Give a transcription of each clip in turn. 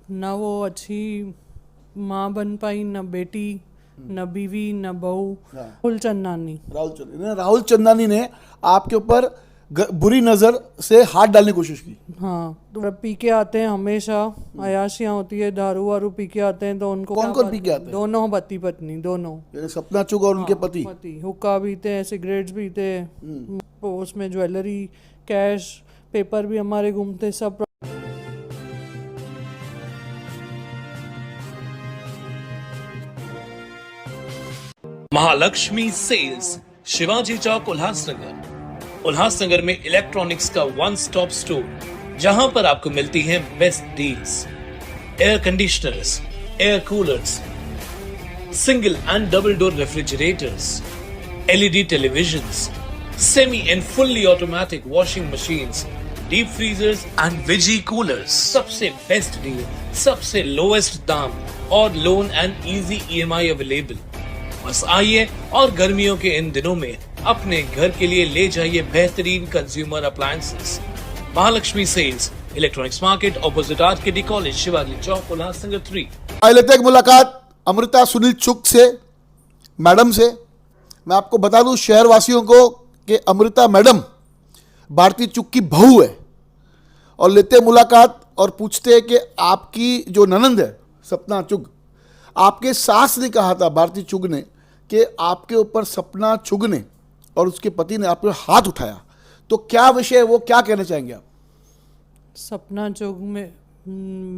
ना वो अच्छी माँ बन पाई, न बेटी, न बीवी, न बहू। हाँ। राहुल चंदानी। राहुल चंदानी ने आपके ऊपर बुरी नजर से हाथ डालने की कोशिश की। हाँ, तो पी के आते हैं हमेशा, अयाशियाँ होती है, दारू वारू पी के आते हैं, तो उनको कौन क्या कौन बात पी के आते हैं? दोनों पति पत्नी दोनों। यानी सपना चुग और उनके हाँ, पति। पति हुक्का पीते हैं, सिगरेट्स पीते हैं, तो उसमें ज्वेलरी, कैश, पेपर भी हमारे घूमते सब। महालक्ष्मी सेल्स, शिवाजी चौक, उल्लासनगर। उल्लासनगर में इलेक्ट्रॉनिक्स का वन स्टॉप स्टोर, जहां पर आपको मिलती हैं best deals. Air conditioners, air coolers, single and double door refrigerators, LED televisions, semi and fully automatic washing machines, deep freezers and veggie coolers. सबसे बेस्ट डील, सबसे lowest दाम और loan and easy EMI available. बस आइए और गर्मियों के इन दिनों में अपने घर के लिए ले जाइए बेहतरीन consumer appliances. Mahalaxmi sales, electronics market, opposite RKD college, Shivaji Chowk, Ulhasnagar 3। आइए लेते हैं एक मुलाकात अमृता सुनील चुग से, मैडम से। मैं आपको बता दूं शहरवासियों को कि अमृता मैडम भारती चुग की बहू है। और लेते हैं मुलाकात और पूछते हैं कि आपकी जो ननंद है सपना चुग, आपके सास ने कहा था भारती चुग ने कि आपके ऊपर सपना चुग ने और उसके पति ने आप पे हाथ उठाया, तो क्या विषय है वो, क्या कहना चाहेंगे आप? सपना चौक में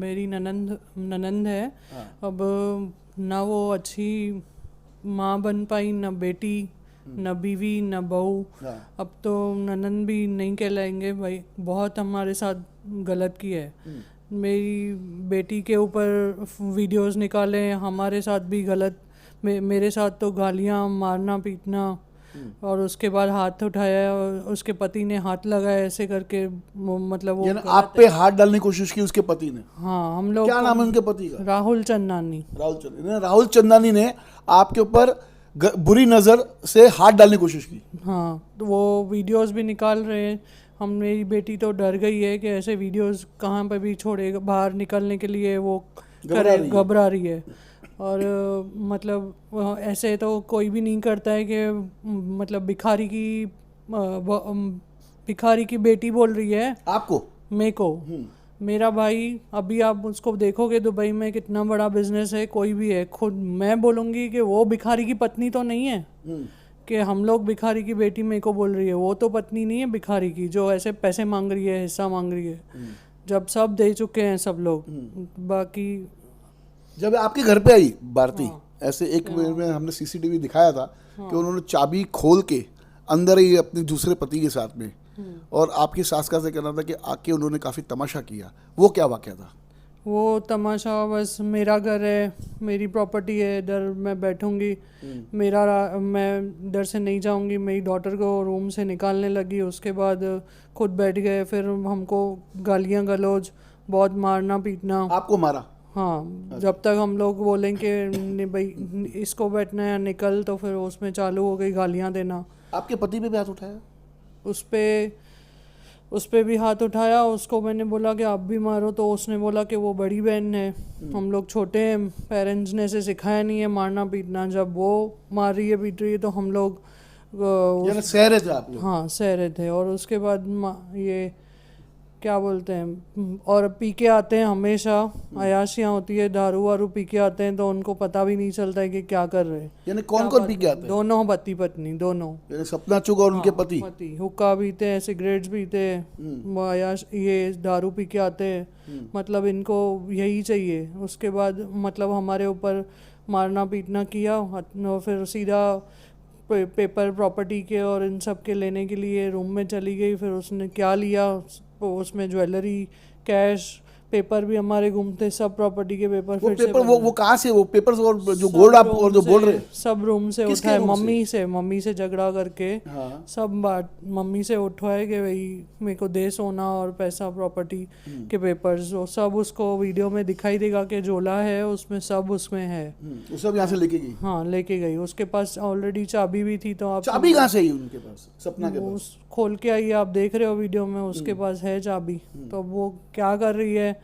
मेरी ननंद है। अब ना वो अच्छी माँ बन पाई, न बेटी, न बीवी, न बहू। अब तो ननंद भी नहीं कहलाएंगे भाई, बहुत हमारे साथ गलत किया है। मेरी बेटी के ऊपर वीडियोस निकाले, हमारे साथ भी गलत, मेरे साथ तो गालियाँ, मारना पीटना, और उसके बाद हाथ उठाया और उसके पति ने हाथ लगाया ऐसे करके, मतलब वो यानी आप पे हाथ डालने की कोशिश की उसके पति ने? हाँ, हम लोग। क्या नाम है उनके पति का? राहुल चंदानी। राहुल चंदानी ने आपके ऊपर बुरी नजर से हाथ डालने की कोशिश की। हाँ, तो वो वीडियोस भी निकाल रहे हैं। मेरी बेटी तो डर गई है कि ऐसे वीडियोस कहाँ पे भी छोड़ेगा, बाहर निकलने के लिए वो घबरा रही है। और मतलब ऐसे तो कोई भी नहीं करता है कि मतलब भिखारी की बेटी बोल रही है आपको, मेरे को। मेरा भाई, अभी आप उसको देखोगे दुबई में कितना बड़ा बिजनेस है, कोई भी है। खुद मैं बोलूँगी कि वो भिखारी की पत्नी तो नहीं है कि हम लोग भिखारी की बेटी मेरे को बोल रही है। वो तो पत्नी नहीं है भिखारी की, जो ऐसे पैसे मांग रही है, हिस्सा मांग रही है, जब सब दे चुके हैं सब लोग। बाकी जब आपके घर पे आई भारती, ऐसे एक में हमने सीसीटीवी दिखाया था कि उन्होंने चाबी खोल के अंदर ही अपने दूसरे पति के साथ में, और आपकी सास का से कहना था कि आके उन्होंने काफी तमाशा किया। वो क्या वाकया था? वो तमाशा बस, मेरा घर है, मेरी प्रॉपर्टी है, इधर मैं बैठूंगी, मैं इधर से नहीं जाऊंगी। मेरी डॉटर को रूम से निकालने लगी, उसके बाद खुद बैठ गए, फिर हमको गालियां गलौज, बहुत मारना पीटना। आपको मारा? हाँ, जब तक हम लोग बोलें कि भाई इसको बैठना है निकल, तो फिर उसमें चालू हो गई गालियां देना। आपके पति पे भी हाथ उठाया? उस पे भी हाथ उठाया। उसको मैंने बोला कि आप भी मारो, तो उसने बोला कि वो बड़ी बहन है, हम लोग छोटे हैं, पेरेंट्स ने से सिखाया नहीं है मारना पीटना। जब वो मार रही है पीट रही है तो हम लोग सह रहे थे आप लोग? हाँ, सह रहे थे। और उसके बाद ये क्या बोलते हैं, और पी के आते हैं हमेशा, अयाशियाँ होती है, दारू वारू पी के आते हैं, तो उनको पता भी नहीं चलता है कि क्या कर रहे हैं। यानी कौन कौन पी के आते हैं? दोनों पति पत्नी दोनों। यानी सपना चुग और उनके पति हुक्का पीते हैं, सिगरेट्स पीते हैं, ये दारू पी के आते हैं। मतलब इनको यही चाहिए। उसके बाद मतलब हमारे ऊपर मारना पीटना किया, और फिर सीधा पेपर प्रॉपर्टी के और इन सब के लेने के लिए रूम में चली गई। फिर उसने क्या लिया, उसमें ज्वेलरी, कैश, पेपर भी हमारे घूमते, सब प्रॉपर्टी के पेपर। वो पेपर वो कहाँ से, वो पेपर्स और जो गोल्ड आप और जो बोल रहे हैं? सब रूम से उठाए, मम्मी से झगड़ा करके। हाँ। सब बात मम्मी से उठवाए कि भाई मेरे को दे सोना और पैसा, प्रॉपर्टी के पेपर्स, वो सब उसको वीडियो में दिखाई देगा कि झोला है उसमें, सब उसमें है। वो सब यहाँ से लेके गई? हाँ, लेके गई। उसके पास ऑलरेडी चाबी भी थी। तो आप चाबी कहाँ से आई उनके पास, सपना के पास? खोल के आई, आप देख रहे हो वीडियो में, उसके पास है चाबी। तो वो क्या कर रही है,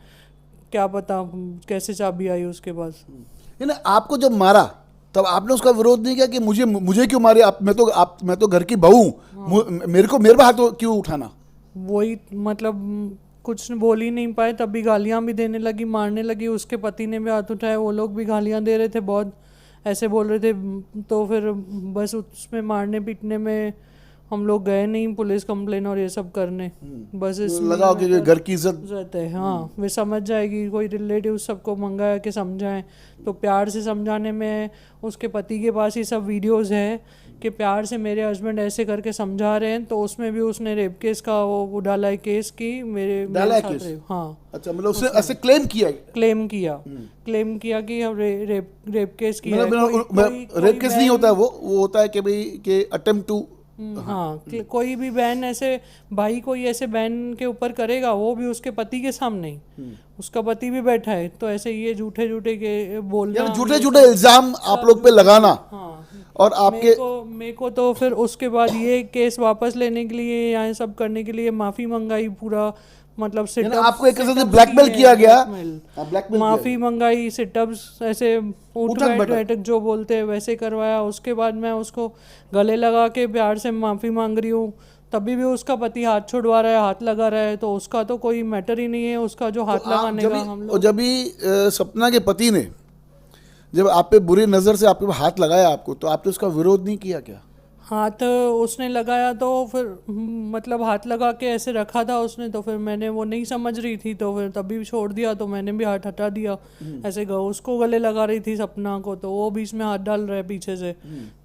क्या पता कैसे चाबी आई उसके पास। यानी आपको जब मारा तब आपने उसका विरोध नहीं किया कि मुझे क्यों मारे आप, मैं तो घर की बहू हूँ, मेरे पे हाथ क्यों उठाना? वही मतलब कुछ बोल ही नहीं पाए, तब भी गालियाँ भी देने लगी, मारने लगी। उसके पति ने भी हाथ उठाया, वो लोग भी गालियाँ दे रहे थे, बहुत ऐसे बोल रहे थे। तो फिर बस उसमें मारने पीटने में हम लोग गए नहीं पुलिस कंप्लेन और ये सब करने। बस इसमें लगा कि घर की इज्जत है। हाँ, वे समझ जाएगी, कोई रिलेटिव सबको मंगाया कि समझाएं, तो प्यार से समझाने में उसके पति के पास ये सब वीडियोस है कि प्यार से मेरे हस्बैंड ऐसे करके समझा रहे हैं। तो उसमें भी उसने रेप केस का वो डाला है केस की मेरे साथ रेप। हाँ, अच्छा, मतलब उसने ऐसे क्लेम किया क्लेम किया कि रेप केस की है। रेप केस नहीं होता है, वो होता है कि भाई कि अटेम्प्ट टू। हाँ, कोई भी बहन ऐसे भाई कोई ऐसे बहन के ऊपर करेगा, वो भी उसके पति के सामने ही, उसका पति भी बैठा है, तो ऐसे ये झूठे के बोलना, झूठे इल्जाम आप लोग पे लगाना। हाँ, और आपके मेरे को तो फिर उसके बाद ये केस वापस लेने के लिए, यहाँ सब करने के लिए माफी मंगाई, पूरा मतलब सिटअप, आपको एक तरह से ब्लैकमेल किया गया, माफी मंगाई, सिटअप्स ऐसे उठ बैठक जो बोलते हैं वैसे करवाया। उसके बाद मैं उसको गले लगा के प्यार से माफी मांग रही हूँ, तभी भी उसका पति हाथ छुड़वा रहा है, हाथ लगा रहा है। तो उसका तो कोई मैटर ही नहीं है, उसका जो हाथ लगाने का। हम लोग जब भी सपना के पति ने जब आप पे बुरी नजर से आपके हाथ लगाया आपको, तो आपने उसका विरोध नहीं किया क्या? हाथ उसने लगाया तो फिर मतलब हाथ लगा के ऐसे रखा था उसने, तो फिर मैंने वो नहीं समझ रही थी, तो फिर तभी छोड़ दिया, तो मैंने भी हाथ हटा दिया। ऐसे उसको गले लगा रही थी सपना को, तो वो बीच में हाथ डाल रहा है पीछे से,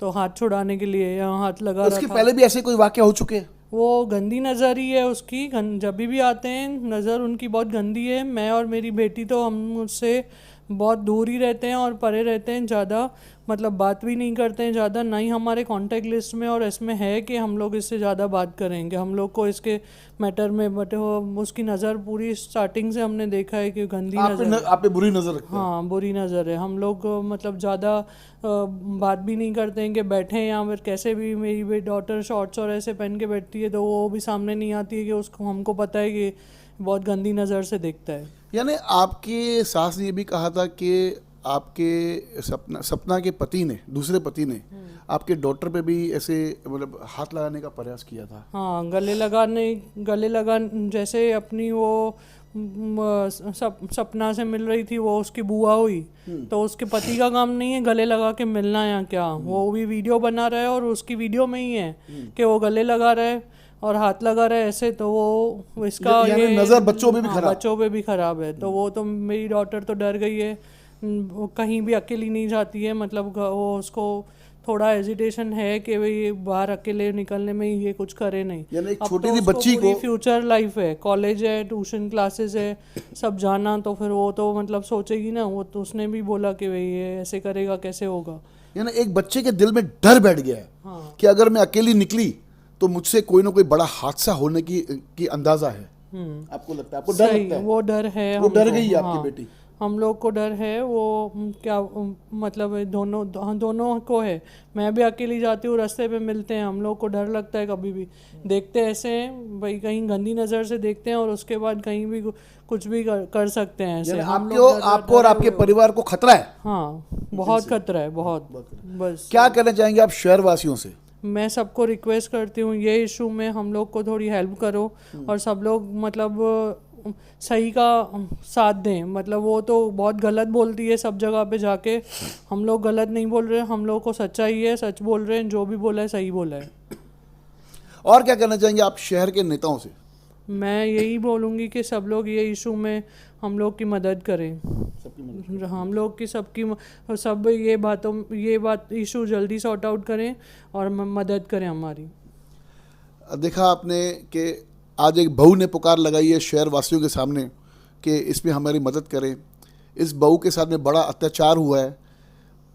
तो हाथ छुड़ाने के लिए यहाँ हाथ लगा रहा था। पहले भी ऐसे कोई वाकया हो चुके हैं? वो गंदी नज़र ही है उसकी, जब भी आते हैं नज़र उनकी बहुत गंदी है। मैं और मेरी बेटी तो हम उससे बहुत दूर ही रहते हैं और परे रहते हैं, ज़्यादा मतलब बात भी नहीं करते हैं ज़्यादा, ना ही हमारे कांटेक्ट लिस्ट में और इसमें है कि हम लोग इससे ज़्यादा बात करेंगे। हम लोग को इसके मैटर में बट उसकी नज़र पूरी स्टार्टिंग से हमने देखा है कि गंदी नज़र, आप पे बुरी नज़र रखते हैं। हाँ, बुरी नज़र है। हम लोग मतलब ज़्यादा बात भी नहीं करते हैं कि बैठे हैं या फिर कैसे भी। मेरी डॉटर शॉर्ट्स और ऐसे पहन के बैठती है तो वो भी सामने नहीं आती है कि उसको, हमको पता है कि बहुत गंदी नज़र से देखता है। यानी आपकी सास ने ये भी कहा था कि आपके सपना के पति ने, दूसरे पति ने आपके डॉटर पे भी ऐसे मतलब हाथ लगाने का प्रयास किया था? हाँ, गले लगा जैसे अपनी वो सपना से मिल रही थी, वो उसकी बुआ हुई, तो उसके पति का काम नहीं है गले लगा के मिलना या क्या। वो भी वीडियो बना रहा है और उसकी वीडियो में ही है कि वो गले लगा रहा है और हाथ लगा रहा है ऐसे, तो वो इसका ये नजर बच्चों पे भी खराब है। तो वो तो मेरी डॉटर तो डर गई है, वो कहीं भी अकेली नहीं जाती है। मतलब वो उसको थोड़ा हेजिटेशन है कि भाई बाहर अकेले निकलने में ये कुछ करे नहीं। यानी एक छोटी सी बच्ची को फ्यूचर लाइफ है, कॉलेज है, ट्यूशन क्लासेस है, सब जाना, तो फिर वो तो मतलब सोचेगी ना। वो तो उसने भी बोला कि भाई ये ऐसे करेगा कैसे होगा। यानी एक बच्चे के दिल में डर बैठ गया है, हाँ, कि अगर मैं अकेली निकली तो मुझसे कोई ना कोई बड़ा हादसा होने की अंदाजा है। आपको लगता है, आपको डर लगता है? वो डर है, वो डर गई है आपकी बेटी? हम लोग को डर है। वो क्या मतलब दोनों को है। मैं भी अकेली जाती हूँ, रास्ते पे मिलते हैं, हम लोग को डर लगता है। कभी भी देखते ऐसे हैं भाई, कहीं गंदी नज़र से देखते हैं और उसके बाद कहीं भी कुछ भी कर सकते हैं ऐसे। आपको और आपके परिवार को खतरा है? हाँ, बहुत खतरा है, बहुत। बस क्या कहना चाहेंगे आप शहर वासियों से? मैं सबको रिक्वेस्ट करती हूँ, ये इशू में हम लोग को थोड़ी हेल्प करो और सब लोग मतलब सही का साथ दें। मतलब वो तो बहुत गलत बोलती है सब जगह पे जाके, हम लोग गलत नहीं बोल रहे, हम लोग को सच्चाई है, सच बोल रहे हैं, जो भी बोला है सही बोला है। और क्या कहना चाहेंगे आप शहर के नेताओं से? मैं यही बोलूँगी कि सब लोग ये इशू में हम लोग की मदद करें, हम लोग की सब ये बात इशू जल्दी सॉर्ट आउट करें और मदद करें हमारी। देखा आपने कि आज एक बहू ने पुकार लगाई है शहर वासियों के सामने कि इसमें हमारी मदद करें। इस बहू के साथ में बड़ा अत्याचार हुआ है,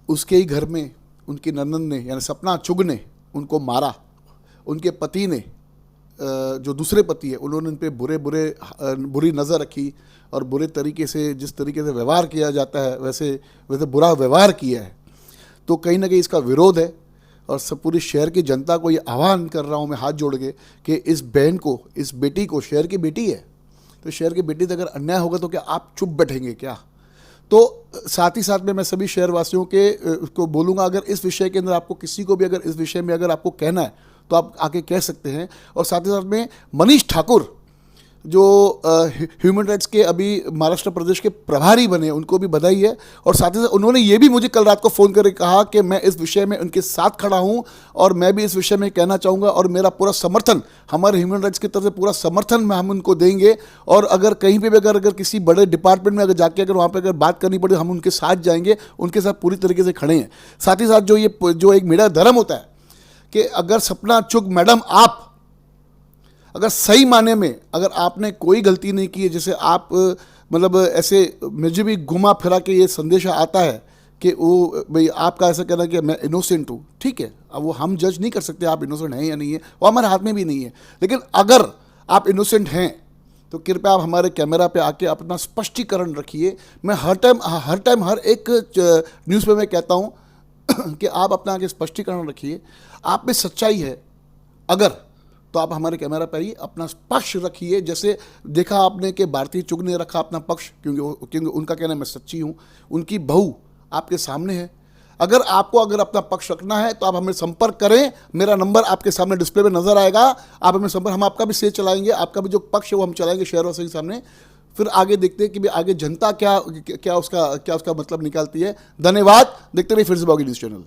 उसके ही घर में उनकी ननद ने यानी सपना चुग ने उनको मारा। उनके पति ने जो दूसरे पति है उन्होंने उन पर बुरी नज़र रखी और बुरे तरीके से, जिस तरीके से व्यवहार किया जाता है वैसे बुरा व्यवहार किया है। तो कहीं ना कहीं इसका विरोध है और सब पूरी शहर की जनता को ये आह्वान कर रहा हूँ मैं हाथ जोड़ के कि इस बहन को, इस बेटी को, शहर की बेटी है तो शहर की बेटी से अगर अन्याय होगा तो क्या आप चुप बैठेंगे क्या? तो साथ ही साथ में मैं सभी शहरवासियों के को बोलूँगा, अगर इस विषय के अंदर आपको किसी को भी अगर इस विषय में अगर आपको कहना है तो आप आके कह सकते हैं। और साथ ही साथ में मनीष ठाकुर जो ह्यूमन राइट्स के अभी महाराष्ट्र प्रदेश के प्रभारी बने, उनको भी बधाई है। और साथ ही साथ उन्होंने ये भी मुझे कल रात को फ़ोन करके कहा कि मैं इस विषय में उनके साथ खड़ा हूँ और मैं भी इस विषय में कहना चाहूँगा और मेरा पूरा समर्थन, हमारे ह्यूमन राइट्स की तरफ से पूरा समर्थन में हम उनको देंगे। और अगर कहीं पर भी अगर किसी बड़े डिपार्टमेंट में अगर जाके अगर वहाँ पर अगर बात करनी पड़े हम उनके साथ जाएंगे, उनके साथ पूरी तरीके से खड़े हैं। साथ ही साथ जो एक मेरा धर्म होता है कि अगर सपना चुग मैडम आप अगर सही माने में अगर आपने कोई गलती नहीं की है, जैसे आप मतलब ऐसे मुझे भी घुमा फिरा के ये संदेश आता है कि वो भाई आपका ऐसा कहना कि मैं इनोसेंट हूँ, ठीक है, अब वो हम जज नहीं कर सकते आप इनोसेंट हैं या नहीं है, वो हमारे हाथ में भी नहीं है। लेकिन अगर आप इनोसेंट हैं तो कृपया आप हमारे कैमरा पे आके अपना स्पष्टीकरण रखिए। मैं हर टाइम हर एक न्यूज़ पे मैं कहता हूँ कि आप अपना आगे स्पष्टीकरण रखिए। आप में सच्चाई है अगर तो आप हमारे कैमरा पर ही अपना पक्ष रखिए। जैसे देखा आपने कि भारती चुग ने रखा अपना पक्ष, क्योंकि उनका कहना है मैं सच्ची हूँ, उनकी बहू आपके सामने है। अगर आपको अगर अपना पक्ष रखना है तो आप हमें संपर्क करें, मेरा नंबर आपके सामने डिस्प्ले पे नजर आएगा, आप हमें संपर्क, हम आपका भी सेज चलाएंगे, आपका भी जो पक्ष है वो हम चलाएंगे शहरवासियों के सामने। फिर आगे देखते हैं कि भी आगे जनता क्या उसका मतलब निकालती है। धन्यवाद, देखते रहिए फिर से बागी न्यूज़ चैनल।